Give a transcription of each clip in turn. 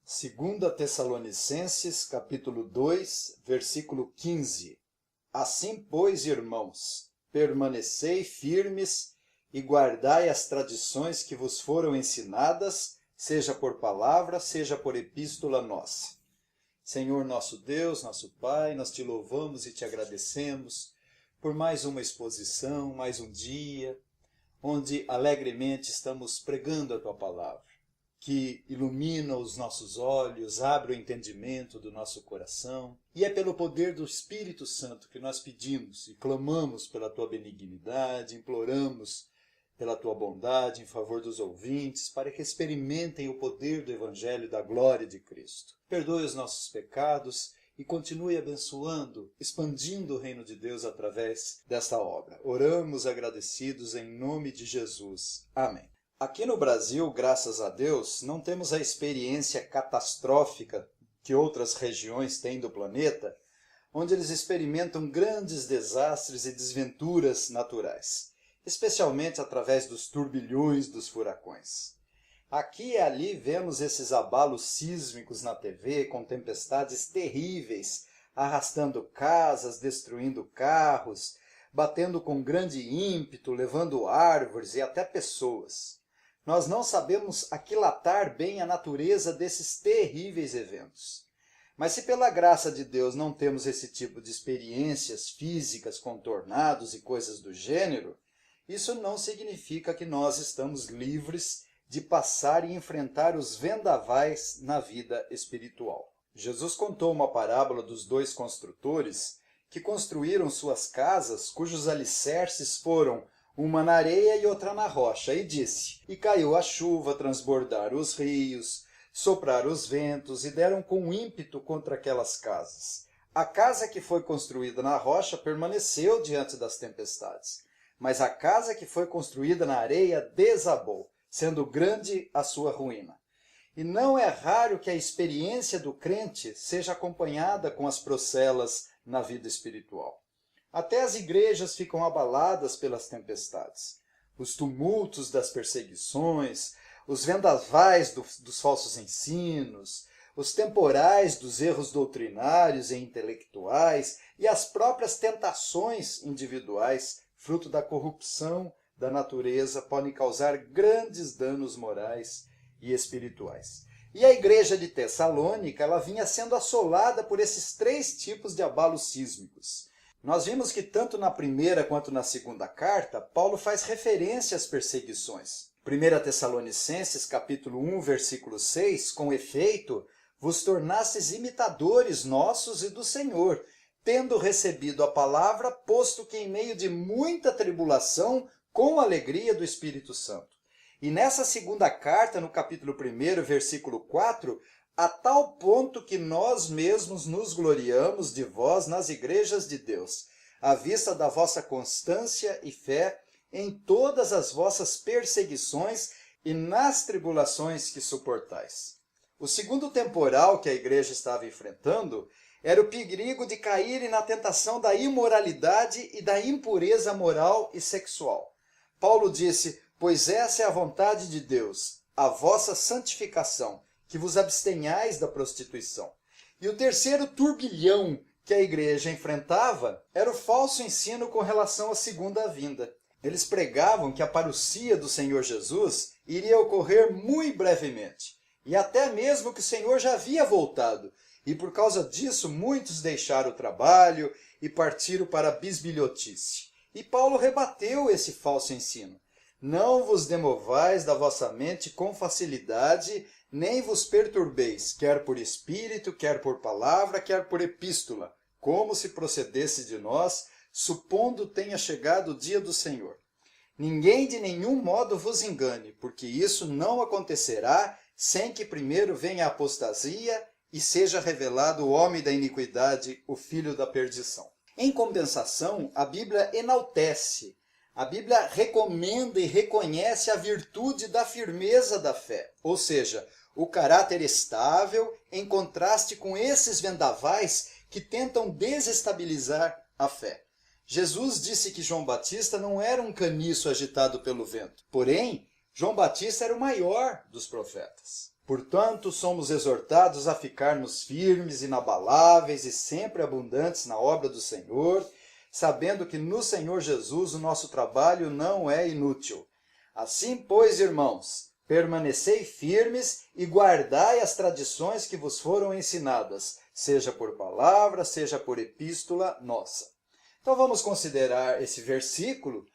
Segunda Tessalonicenses, capítulo 2, versículo 15. Assim, pois, irmãos, permanecei firmes e guardai as tradições que vos foram ensinadas, seja por palavra, seja por epístola nossa. Senhor nosso Deus, nosso Pai, nós te louvamos e te agradecemos por mais uma exposição, mais um dia, onde alegremente estamos pregando a tua palavra, que ilumina os nossos olhos, abre o entendimento do nosso coração. E é pelo poder do Espírito Santo que nós pedimos e clamamos pela tua benignidade, imploramos pela tua bondade em favor dos ouvintes, para que experimentem o poder do Evangelho da glória de Cristo. Perdoe os nossos pecados e continue abençoando, expandindo o reino de Deus através desta obra. Oramos agradecidos em nome de Jesus. Amém. Aqui no Brasil, graças a Deus, não temos a experiência catastrófica que outras regiões têm do planeta, onde eles experimentam grandes desastres e desventuras naturais, especialmente através dos turbilhões dos furacões. Aqui e ali vemos esses abalos sísmicos na TV, com tempestades terríveis, arrastando casas, destruindo carros, batendo com grande ímpeto, levando árvores e até pessoas. Nós não sabemos aquilatar bem a natureza desses terríveis eventos. Mas se pela graça de Deus não temos esse tipo de experiências físicas com tornados e coisas do gênero, isso não significa que nós estamos livres de passar e enfrentar os vendavais na vida espiritual. Jesus contou uma parábola dos dois construtores que construíram suas casas, cujos alicerces foram uma na areia e outra na rocha, e disse: E caiu a chuva, transbordaram os rios, sopraram os ventos e deram com ímpeto contra aquelas casas. A casa que foi construída na rocha permaneceu diante das tempestades, mas a casa que foi construída na areia desabou, sendo grande a sua ruína. E não é raro que a experiência do crente seja acompanhada com as procelas na vida espiritual. Até as igrejas ficam abaladas pelas tempestades. Os tumultos das perseguições, os vendavais dos falsos ensinos, os temporais dos erros doutrinários e intelectuais e as próprias tentações individuais, fruto da corrupção da natureza, podem causar grandes danos morais e espirituais. E a igreja de Tessalônica, ela vinha sendo assolada por esses três tipos de abalos sísmicos. Nós vimos que tanto na primeira quanto na segunda carta, Paulo faz referência às perseguições. 1 Tessalonicenses, capítulo 1, versículo 6, com efeito, vos tornastes imitadores nossos e do Senhor, tendo recebido a palavra, posto que em meio de muita tribulação, com alegria do Espírito Santo. E nessa segunda carta, no capítulo 1, versículo 4, a tal ponto que nós mesmos nos gloriamos de vós nas igrejas de Deus, à vista da vossa constância e fé em todas as vossas perseguições e nas tribulações que suportais. O segundo temporal que a igreja estava enfrentando era o perigo de caírem na tentação da imoralidade e da impureza moral e sexual. Paulo disse: Pois essa é a vontade de Deus, a vossa santificação, que vos abstenhais da prostituição. E o terceiro turbilhão que a igreja enfrentava era o falso ensino com relação à segunda vinda. Eles pregavam que a parousia do Senhor Jesus iria ocorrer muito brevemente, e até mesmo que o Senhor já havia voltado, e por causa disso muitos deixaram o trabalho e partiram para a bisbilhotice. E Paulo rebateu esse falso ensino. Não vos demovais da vossa mente com facilidade, nem vos perturbeis, quer por espírito, quer por palavra, quer por epístola, como se procedesse de nós, supondo tenha chegado o dia do Senhor. Ninguém de nenhum modo vos engane, porque isso não acontecerá sem que primeiro venha a apostasia e seja revelado o homem da iniquidade, o filho da perdição. Em compensação, a Bíblia enaltece, a Bíblia recomenda e reconhece a virtude da firmeza da fé, ou seja, o caráter estável em contraste com esses vendavais que tentam desestabilizar a fé. Jesus disse que João Batista não era um caniço agitado pelo vento. Porém, João Batista era o maior dos profetas. Portanto, somos exortados a ficarmos firmes, inabaláveis e sempre abundantes na obra do Senhor, sabendo que no Senhor Jesus o nosso trabalho não é inútil. Assim, pois, irmãos, permanecei firmes e guardai as tradições que vos foram ensinadas, seja por palavra, seja por epístola nossa. Então vamos considerar esse versículo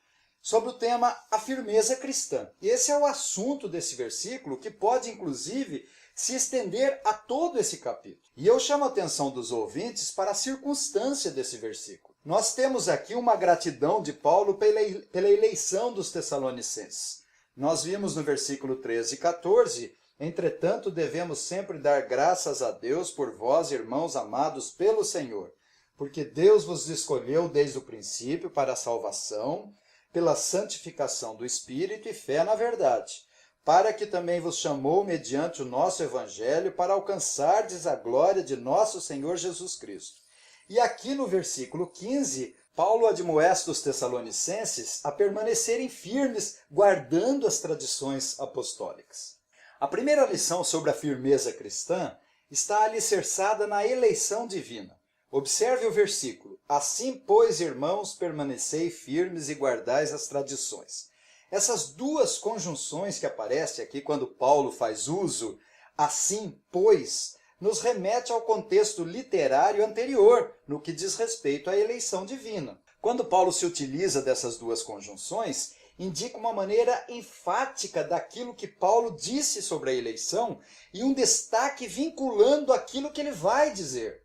sobre o tema a firmeza cristã. E esse é o assunto desse versículo, que pode, inclusive, se estender a todo esse capítulo. E eu chamo a atenção dos ouvintes para a circunstância desse versículo. Nós temos aqui uma gratidão de Paulo pela eleição dos Tessalonicenses. Nós vimos no versículo 13 e 14, entretanto, devemos sempre dar graças a Deus por vós, irmãos amados pelo Senhor, porque Deus vos escolheu desde o princípio para a salvação, pela santificação do Espírito e fé na verdade, para que também vos chamou mediante o nosso Evangelho para alcançardes a glória de nosso Senhor Jesus Cristo. E aqui no versículo 15, Paulo admoesta os Tessalonicenses a permanecerem firmes, guardando as tradições apostólicas. A primeira lição sobre a firmeza cristã está alicerçada na eleição divina. Observe o versículo. Assim, pois, irmãos, permanecei firmes e guardais as tradições. Essas duas conjunções que aparecem aqui quando Paulo faz uso, assim, pois, nos remete ao contexto literário anterior, no que diz respeito à eleição divina. Quando Paulo se utiliza dessas duas conjunções, indica uma maneira enfática daquilo que Paulo disse sobre a eleição e um destaque vinculando aquilo que ele vai dizer.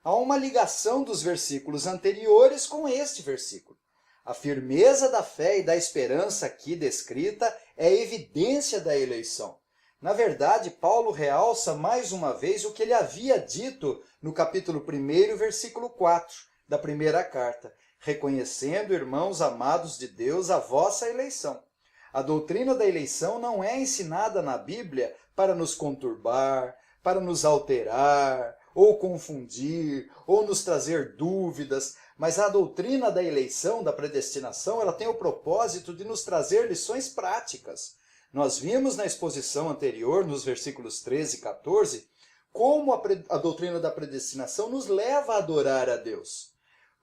Há uma ligação dos versículos anteriores com este versículo. A firmeza da fé e da esperança aqui descrita é evidência da eleição. Na verdade, Paulo realça mais uma vez o que ele havia dito no capítulo 1, versículo 4 da primeira carta, reconhecendo, irmãos amados de Deus, a vossa eleição. A doutrina da eleição não é ensinada na Bíblia para nos conturbar, para nos alterar, ou confundir, ou nos trazer dúvidas, mas a doutrina da eleição, da predestinação, ela tem o propósito de nos trazer lições práticas. Nós vimos na exposição anterior, nos versículos 13 e 14, como a doutrina da predestinação nos leva a adorar a Deus.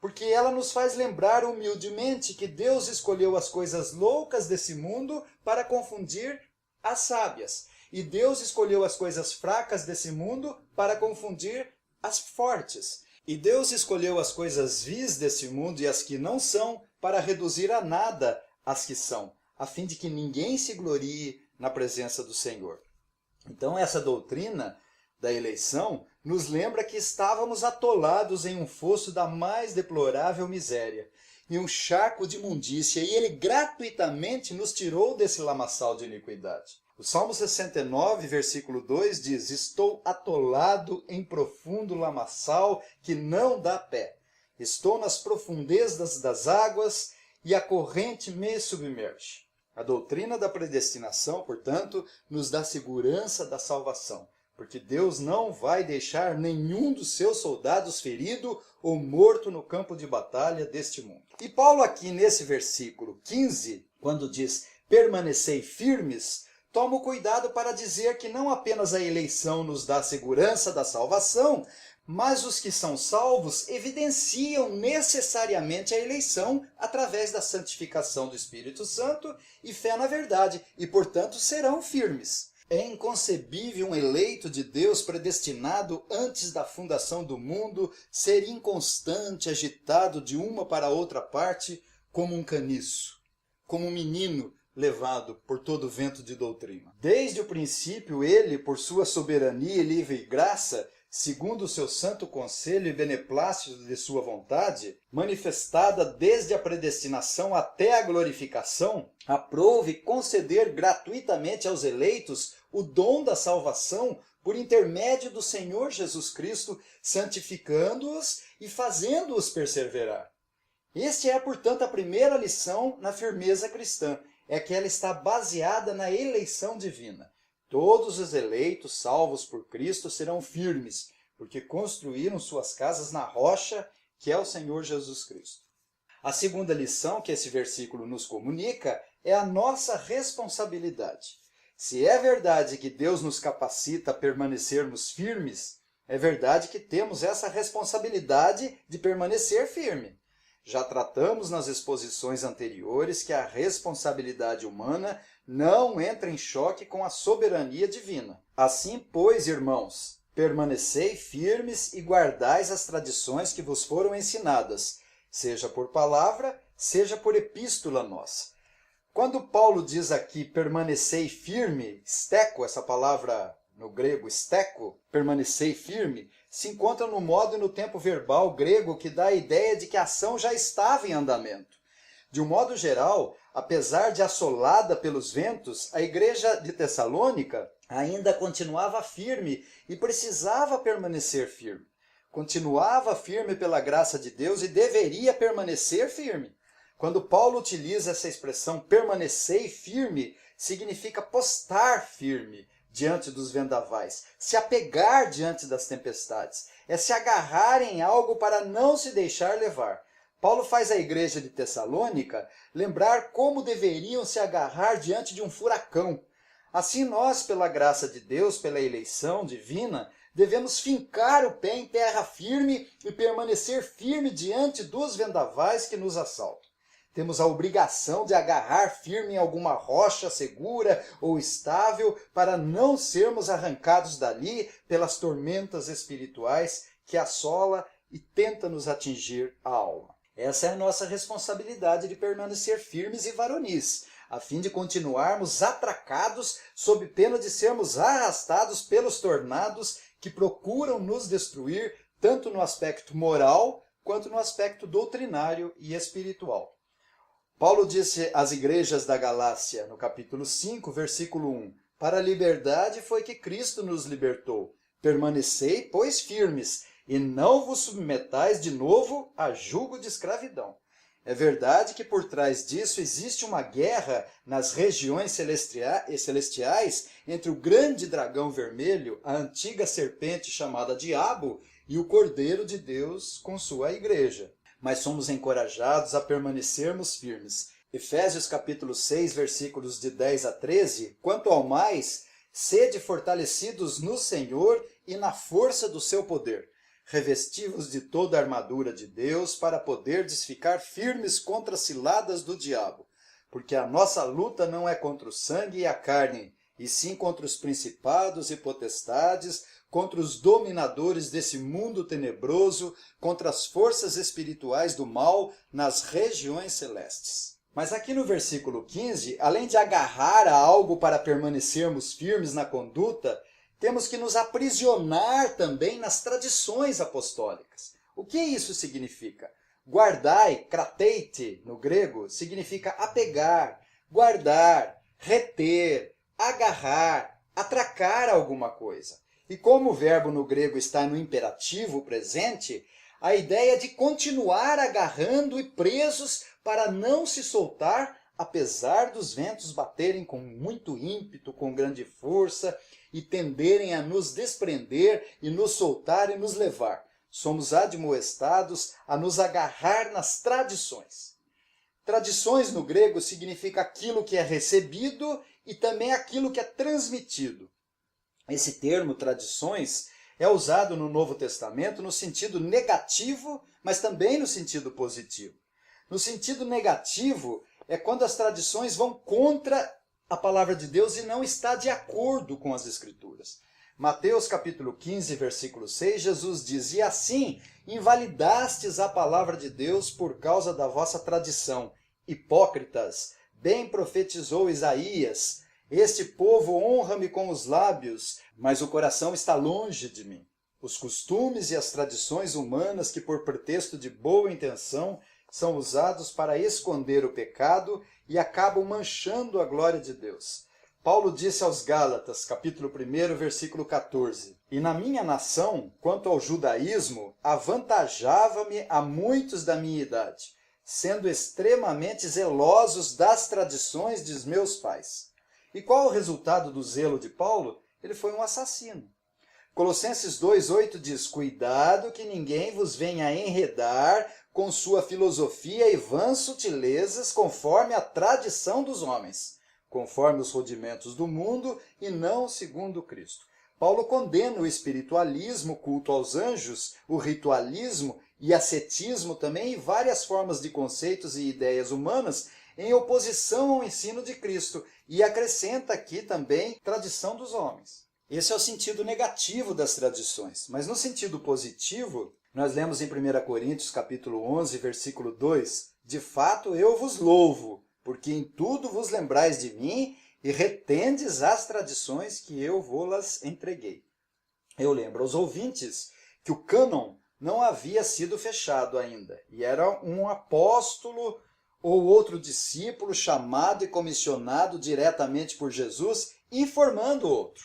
Porque ela nos faz lembrar humildemente que Deus escolheu as coisas loucas desse mundo para confundir as sábias. E Deus escolheu as coisas fracas desse mundo para confundir as fortes. E Deus escolheu as coisas vis desse mundo e as que não são para reduzir a nada as que são, a fim de que ninguém se glorie na presença do Senhor. Então essa doutrina da eleição nos lembra que estávamos atolados em um fosso da mais deplorável miséria, em um charco de imundícia, e ele gratuitamente nos tirou desse lamaçal de iniquidade. O Salmo 69, versículo 2 diz: estou atolado em profundo lamaçal que não dá pé. Estou nas profundezas das águas e a corrente me submerge. A doutrina da predestinação, portanto, nos dá segurança da salvação, porque Deus não vai deixar nenhum dos seus soldados ferido ou morto no campo de batalha deste mundo. E Paulo aqui nesse versículo 15, quando diz permanecei firmes, toma o cuidado para dizer que não apenas a eleição nos dá segurança da salvação, mas os que são salvos evidenciam necessariamente a eleição através da santificação do Espírito Santo e fé na verdade, e portanto serão firmes. É inconcebível um eleito de Deus predestinado antes da fundação do mundo ser inconstante, agitado de uma para outra parte, como um caniço, como um menino levado por todo o vento de doutrina. Desde o princípio, ele, por sua soberania e livre graça, segundo o seu santo conselho e beneplácito de sua vontade, manifestada desde a predestinação até a glorificação, aprove conceder gratuitamente aos eleitos o dom da salvação por intermédio do Senhor Jesus Cristo, santificando-os e fazendo-os perseverar. Este é, portanto, a primeira lição na firmeza cristã, é que ela está baseada na eleição divina. Todos os eleitos salvos por Cristo serão firmes, porque construíram suas casas na rocha, que é o Senhor Jesus Cristo. A segunda lição que esse versículo nos comunica é a nossa responsabilidade. Se é verdade que Deus nos capacita a permanecermos firmes, é verdade que temos essa responsabilidade de permanecer firme. Já tratamos nas exposições anteriores que a responsabilidade humana não entra em choque com a soberania divina. Assim, pois, irmãos, permanecei firmes e guardais as tradições que vos foram ensinadas, seja por palavra, seja por epístola nossa. Quando Paulo diz aqui permanecei firme, steko, essa palavra no grego steko, permanecei firme, se encontra no modo e no tempo verbal grego que dá a ideia de que a ação já estava em andamento. De um modo geral, apesar de assolada pelos ventos, a igreja de Tessalônica ainda continuava firme e precisava permanecer firme. Continuava firme pela graça de Deus e deveria permanecer firme. Quando Paulo utiliza essa expressão permanecer firme, significa postar firme diante dos vendavais, se apegar diante das tempestades, é se agarrar em algo para não se deixar levar. Paulo faz a igreja de Tessalônica lembrar como deveriam se agarrar diante de um furacão. Assim nós, pela graça de Deus, pela eleição divina, devemos fincar o pé em terra firme e permanecer firme diante dos vendavais que nos assaltam. Temos a obrigação de agarrar firme em alguma rocha segura ou estável para não sermos arrancados dali pelas tormentas espirituais que assola e tenta nos atingir a alma. Essa é a nossa responsabilidade de permanecer firmes e varonis, a fim de continuarmos atracados sob pena de sermos arrastados pelos tornados que procuram nos destruir, tanto no aspecto moral quanto no aspecto doutrinário e espiritual. Paulo disse às igrejas da Galácia, no capítulo 5, versículo 1, para a liberdade foi que Cristo nos libertou. Permanecei, pois, firmes, e não vos submetais de novo a jugo de escravidão. É verdade que por trás disso existe uma guerra nas regiões celestiais entre o grande dragão vermelho, a antiga serpente chamada Diabo, e o Cordeiro de Deus com sua igreja. Mas somos encorajados a permanecermos firmes. Efésios capítulo 6, versículos de 10 a 13, quanto ao mais, sede fortalecidos no Senhor e na força do seu poder. Revesti-vos de toda a armadura de Deus para poderdes ficar firmes contra as ciladas do diabo. Porque a nossa luta não é contra o sangue e a carne, e sim contra os principados e potestades, contra os dominadores desse mundo tenebroso, contra as forças espirituais do mal nas regiões celestes. Mas aqui no versículo 15, além de agarrar a algo para permanecermos firmes na conduta, temos que nos aprisionar também nas tradições apostólicas. O que isso significa? Guardai, krateite, no grego, significa apegar, guardar, reter, agarrar, atracar alguma coisa. E como o verbo no grego está no imperativo presente, a ideia é de continuar agarrando e presos para não se soltar, apesar dos ventos baterem com muito ímpeto, com grande força, e tenderem a nos desprender e nos soltar e nos levar. Somos admoestados a nos agarrar nas tradições. Tradições no grego significa aquilo que é recebido e também aquilo que é transmitido. Esse termo, tradições, é usado no Novo Testamento no sentido negativo, mas também no sentido positivo. No sentido negativo, é quando as tradições vão contra a palavra de Deus e não está de acordo com as Escrituras. Mateus capítulo 15, versículo 6, Jesus diz, e assim invalidastes a palavra de Deus por causa da vossa tradição. Hipócritas, bem profetizou Isaías, este povo honra-me com os lábios, mas o coração está longe de mim. Os costumes e as tradições humanas que por pretexto de boa intenção são usados para esconder o pecado e acabam manchando a glória de Deus. Paulo disse aos Gálatas, capítulo 1, versículo 14, e na minha nação, quanto ao judaísmo, avantajava-me a muitos da minha idade, sendo extremamente zelosos das tradições de meus pais. E qual o resultado do zelo de Paulo? Ele foi um assassino. Colossenses 2,8 diz, cuidado que ninguém vos venha enredar com sua filosofia e vãs sutilezas conforme a tradição dos homens, conforme os rudimentos do mundo e não segundo Cristo. Paulo condena o espiritualismo, o culto aos anjos, o ritualismo e ascetismo também, e várias formas de conceitos e ideias humanas em oposição ao ensino de Cristo, e acrescenta aqui também tradição dos homens. Esse é o sentido negativo das tradições, mas no sentido positivo, nós lemos em 1 Coríntios capítulo 11, versículo 2, de fato eu vos louvo, porque em tudo vos lembrais de mim e retendes as tradições que eu vos entreguei. Eu lembro aos ouvintes que o cânon não havia sido fechado ainda, e era um apóstolo ou outro discípulo chamado e comissionado diretamente por Jesus informando outro.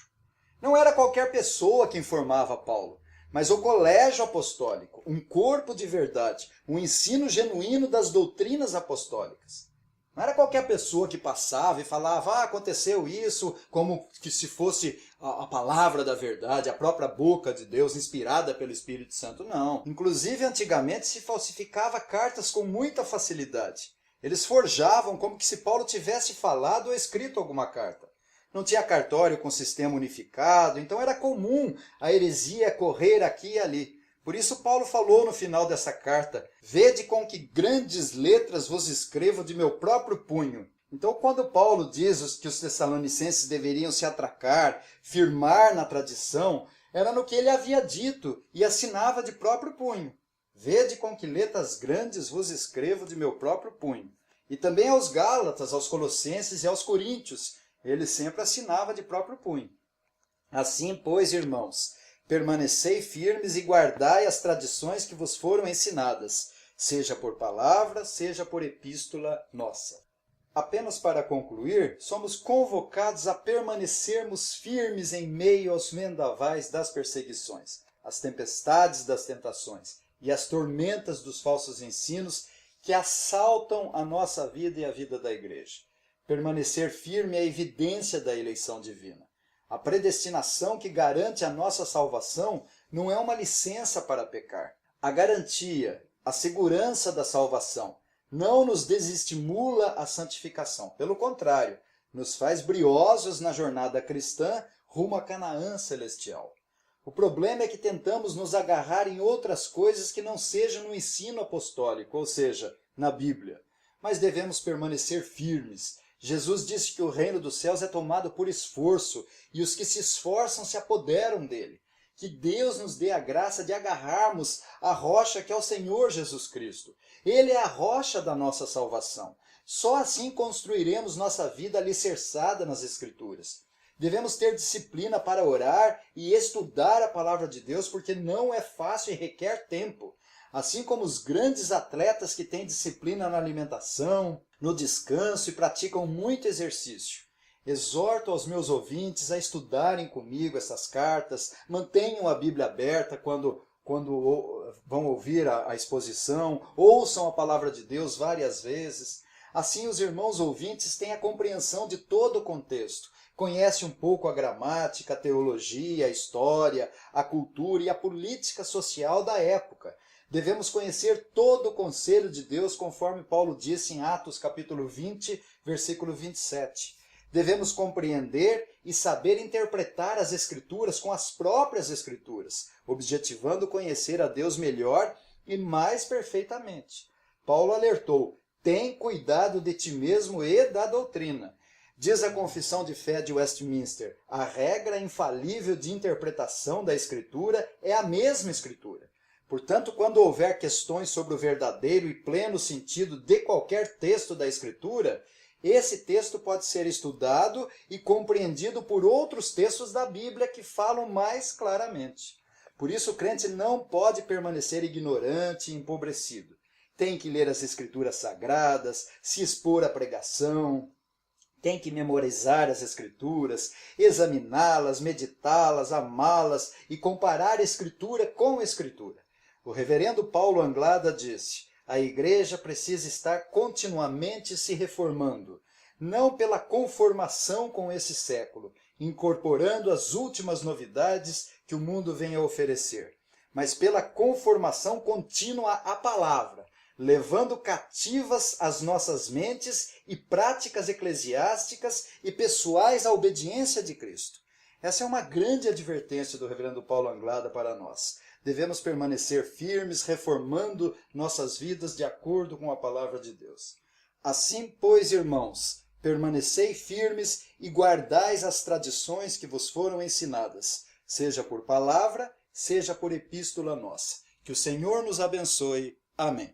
Não era qualquer pessoa que informava Paulo, mas o colégio apostólico, um corpo de verdade, um ensino genuíno das doutrinas apostólicas. Não era qualquer pessoa que passava e falava, aconteceu isso, como que se fosse a palavra da verdade, a própria boca de Deus, inspirada pelo Espírito Santo. Não. Inclusive, antigamente se falsificava cartas com muita facilidade. Eles forjavam como que se Paulo tivesse falado ou escrito alguma carta. Não tinha cartório com sistema unificado, então era comum a heresia correr aqui e ali. Por isso Paulo falou no final dessa carta, vede com que grandes letras vos escrevo de meu próprio punho. Então quando Paulo diz que os tessalonicenses deveriam se atracar, firmar na tradição, era no que ele havia dito e assinava de próprio punho. Vede com que letras grandes vos escrevo de meu próprio punho. E também aos Gálatas, aos Colossenses e aos Coríntios, ele sempre assinava de próprio punho. Assim, pois, irmãos, permanecei firmes e guardai as tradições que vos foram ensinadas, seja por palavra, seja por epístola nossa. Apenas para concluir, somos convocados a permanecermos firmes em meio aos vendavais das perseguições, as tempestades das tentações e as tormentas dos falsos ensinos que assaltam a nossa vida e a vida da igreja. Permanecer firme é a evidência da eleição divina. A predestinação que garante a nossa salvação não é uma licença para pecar. A garantia, a segurança da salvação não nos desestimula a santificação. Pelo contrário, nos faz briosos na jornada cristã rumo a Canaã celestial. O problema é que tentamos nos agarrar em outras coisas que não sejam no ensino apostólico, ou seja, na Bíblia. Mas devemos permanecer firmes. Jesus disse que o reino dos céus é tomado por esforço, e os que se esforçam se apoderam dele. Que Deus nos dê a graça de agarrarmos a rocha que é o Senhor Jesus Cristo. Ele é a rocha da nossa salvação. Só assim construiremos nossa vida alicerçada nas Escrituras. Devemos ter disciplina para orar e estudar a palavra de Deus, porque não é fácil e requer tempo. Assim como os grandes atletas que têm disciplina na alimentação, no descanso e praticam muito exercício. Exorto aos meus ouvintes a estudarem comigo essas cartas, mantenham a Bíblia aberta quando vão ouvir a exposição, ouçam a palavra de Deus várias vezes. Assim os irmãos ouvintes têm a compreensão de todo o contexto, conhecem um pouco a gramática, a teologia, a história, a cultura e a política social da época. Devemos conhecer todo o conselho de Deus, conforme Paulo disse em Atos capítulo 20, versículo 27. Devemos compreender e saber interpretar as Escrituras com as próprias Escrituras, objetivando conhecer a Deus melhor e mais perfeitamente. Paulo alertou, tem cuidado de ti mesmo e da doutrina. Diz a Confissão de Fé de Westminster, a regra infalível de interpretação da Escritura é a mesma Escritura. Portanto, quando houver questões sobre o verdadeiro e pleno sentido de qualquer texto da Escritura, esse texto pode ser estudado e compreendido por outros textos da Bíblia que falam mais claramente. Por isso, o crente não pode permanecer ignorante e empobrecido. Tem que ler as Escrituras sagradas, se expor à pregação, tem que memorizar as Escrituras, examiná-las, meditá-las, amá-las e comparar a Escritura com a Escritura. O reverendo Paulo Anglada disse, a igreja precisa estar continuamente se reformando, não pela conformação com esse século, incorporando as últimas novidades que o mundo vem a oferecer, mas pela conformação contínua à palavra, levando cativas as nossas mentes e práticas eclesiásticas e pessoais à obediência de Cristo. Essa é uma grande advertência do reverendo Paulo Anglada para nós. Devemos permanecer firmes, reformando nossas vidas de acordo com a palavra de Deus. Assim, pois, irmãos, permanecei firmes e guardais as tradições que vos foram ensinadas, seja por palavra, seja por epístola nossa. Que o Senhor nos abençoe. Amém.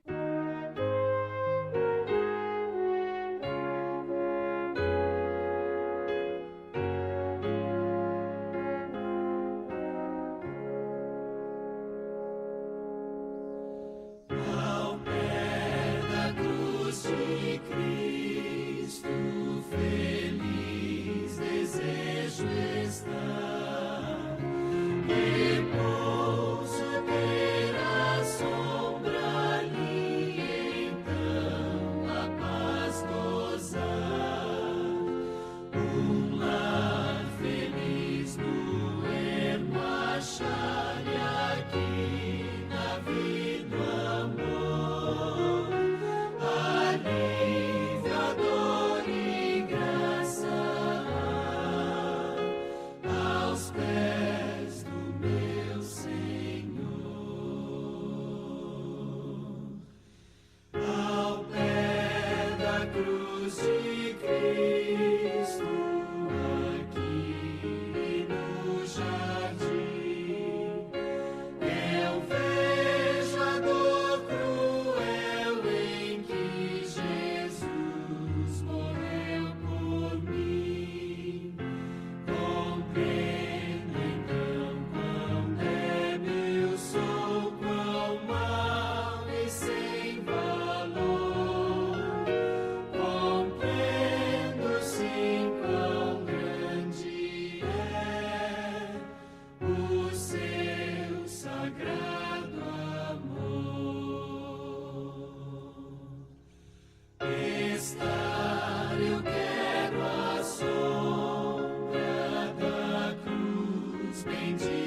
Bendito.